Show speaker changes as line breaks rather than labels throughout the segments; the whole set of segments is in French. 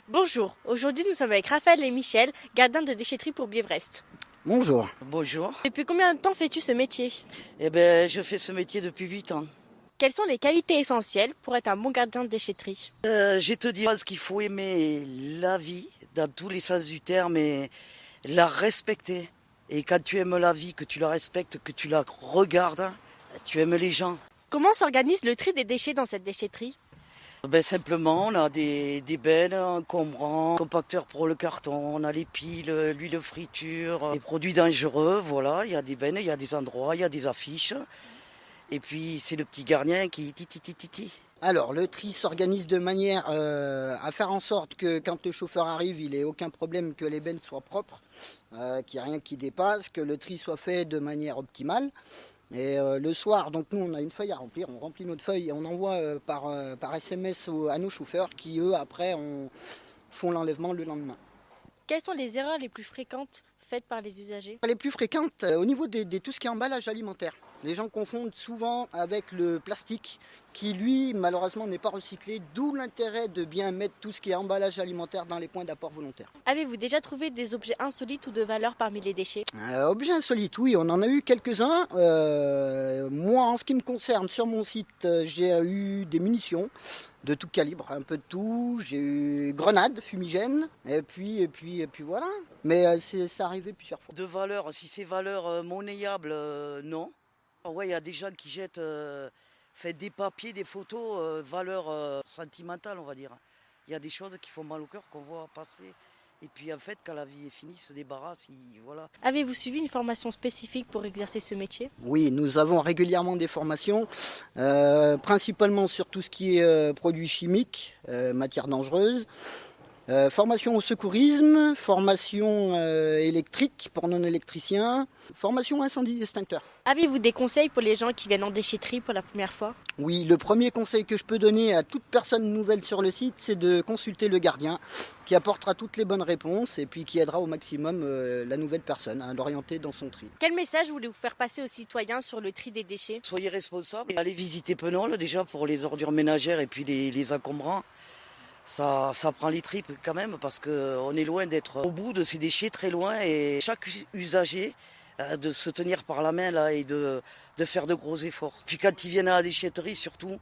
Bonjour, aujourd'hui nous sommes avec Raphaël et Michel, gardiens de déchetterie pour Biévrest.
Bonjour.
Bonjour.
Depuis combien de temps fais-tu ce métier?
Je fais ce métier depuis 8 ans.
Quelles sont les qualités essentielles pour être un bon gardien de déchetterie?
Je te dirais qu'il faut aimer la vie, dans tous les sens du terme, et la respecter. Et quand tu aimes la vie, que tu la respectes, que tu la regardes, tu aimes les gens.
Comment s'organise le tri des déchets dans cette déchetterie?
Simplement, on a des bennes encombrants, compacteurs pour le carton, on a les piles, l'huile de friture, les produits dangereux, voilà, il y a des bennes, il y a des endroits, il y a des affiches. Et puis c'est le petit gardien qui titi.
Alors, le tri s'organise de manière à faire en sorte que quand le chauffeur arrive, il n'ait aucun problème, que les bennes soient propres, qu'il n'y ait rien qui dépasse, que le tri soit fait de manière optimale. Et le soir, donc nous on a une feuille à remplir, on remplit notre feuille et on envoie par SMS à nos chauffeurs qui eux après font l'enlèvement le lendemain.
Quelles sont les erreurs les plus fréquentes faites par les usagers?
Les plus fréquentes au niveau de tout ce qui est emballage alimentaire. Les gens confondent souvent avec le plastique qui lui malheureusement n'est pas recyclé, d'où l'intérêt de bien mettre tout ce qui est emballage alimentaire dans les points d'apport volontaire.
Avez-vous déjà trouvé des objets insolites ou de valeur parmi les déchets?
Objets insolites, oui, on en a eu quelques-uns. Moi, en ce qui me concerne, sur mon site, j'ai eu des munitions de tout calibre, un peu de tout. J'ai eu grenades fumigènes, et puis voilà. Mais c'est arrivé plusieurs fois.
De valeur, si c'est valeur monnayable, non. Ouais, il y a des gens qui jettent des papiers, des photos, valeur sentimentale, on va dire. Il y a des choses qui font mal au cœur qu'on voit passer. Et puis en fait, quand la vie est finie, ils se débarrassent, voilà.
Avez-vous suivi une formation spécifique pour exercer ce métier?
Oui, nous avons régulièrement des formations, principalement sur tout ce qui est produits chimiques, matières dangereuses. Formation au secourisme, formation électrique pour non-électriciens, formation incendie extincteur.
Avez-vous des conseils pour les gens qui viennent en déchetterie pour la première fois?
Oui, le premier conseil que je peux donner à toute personne nouvelle sur le site, c'est de consulter le gardien qui apportera toutes les bonnes réponses et puis qui aidera au maximum la nouvelle personne à l'orienter dans son tri.
Quel message voulez-vous faire passer aux citoyens sur le tri des déchets?
Soyez responsables, allez visiter Penol déjà pour les ordures ménagères et puis les encombrants. Ça prend les tripes quand même parce qu'on est loin d'être au bout de ces déchets, très loin. Et chaque usager de se tenir par la main là et de faire de gros efforts. Puis quand ils viennent à la déchetterie, surtout,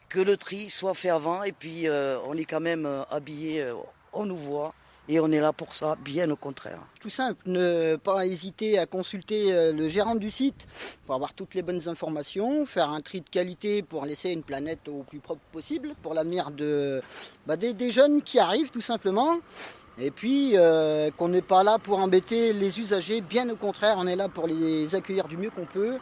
que le tri soit fait avant. Et puis on est quand même habillé, on nous voit. Et on est là pour ça, bien au contraire.
Tout simple, ne pas hésiter à consulter le gérant du site pour avoir toutes les bonnes informations, faire un tri de qualité pour laisser une planète au plus propre possible pour l'avenir des jeunes qui arrivent tout simplement. Et puis qu'on n'est pas là pour embêter les usagers, bien au contraire, on est là pour les accueillir du mieux qu'on peut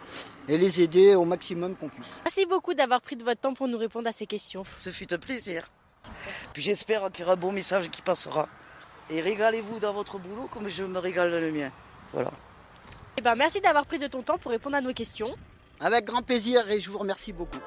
et les aider au maximum qu'on puisse.
Merci beaucoup d'avoir pris de votre temps pour nous répondre à ces questions.
Ce fut un plaisir. Puis j'espère qu'il y aura un bon message qui passera. Et régalez-vous dans votre boulot comme je me régale dans le mien. Voilà.
Merci d'avoir pris de ton temps pour répondre à nos questions.
Avec grand plaisir et je vous remercie beaucoup.